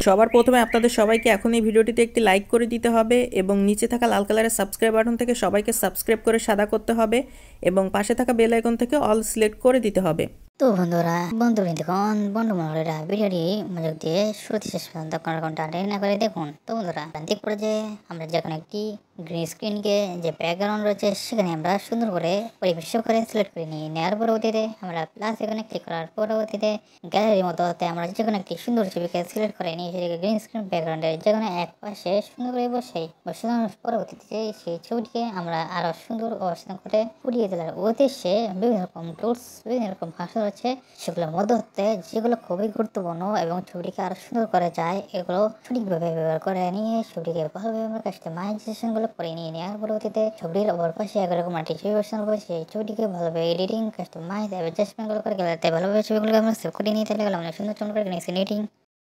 সবার প্রথমে আপনাদের সবাইকে এখন এই ভিডিওটিতে একটি লাইক করে দিতে হবে এবং নিচে থাকা লাল কালারের সাবস্ক্রাইব বাটন থেকে সবাইকে সাবস্ক্রাইব করে সাদা করতে হবে এবং পাশে থাকা বেল আইকন থেকে অল সিলেক্ট করে দিতে হবে। তো বন্ধুরা বন্ধু মহলেরা ভিডিওটি মনোযোগ দিয়ে শুরু থেকে শেষ পর্যন্ত কোনটা না করে দেখুন। তো বন্ধুরা দেখ পড়ে যে আমরা যখন একটি গ্রিন স্ক্রিনকে যে ব্যাকগ্রাউন্ড রয়েছে সেখানে আমরা সুন্দর করে পরিবেশ করে সিলেক্ট করে নিয়ে নেওয়ার পরবর্তীতে আমরা প্লাস এখানে ক্লিক করার পরবর্তীতে গ্যালারির মতো আমরা যে কোনো একটি সুন্দর ছবিকে সিলেক্ট করে নিয়ে সেটাকে গ্রিন স্ক্রিন ব্যাকগ্রাউন্ডের যে কোনো এক পাশে সুন্দর করে বসানোর পরবর্তীতে সেই ছবিটিকে আমরা আরো সুন্দর ও করে ফুটিয়ে তোলার উদ্দেশ্যে বিভিন্ন রকম টুলস বিভিন্ন রকম ফাংশন রয়েছে সেগুলোর মধ্যে হতে যেগুলো খুবই গুরুত্বপূর্ণ এবং ছবিটিকে আরো সুন্দর করা যায় এগুলো সঠিকভাবে ব্যবহার করে নিয়ে ছবিটিকে ভালোভাবে আমরা কাস্টমাইজেশন গুলো করে নিয়ে নেওয়ার পরবর্তীতে ছবিটির অপর পাশে একরকম একটি ছবি বসানোর পর সেই ছবিটিকে ভালোভাবে এডিটিং কাস্টমাইজ অ্যাডজাস্টমেন্ট গুলো করে গেলে ভালোভাবে ছবিগুলোকে আমরা সেভ করে নিয়ে তাহলে আমরা সুন্দর চমৎকার এডিটিং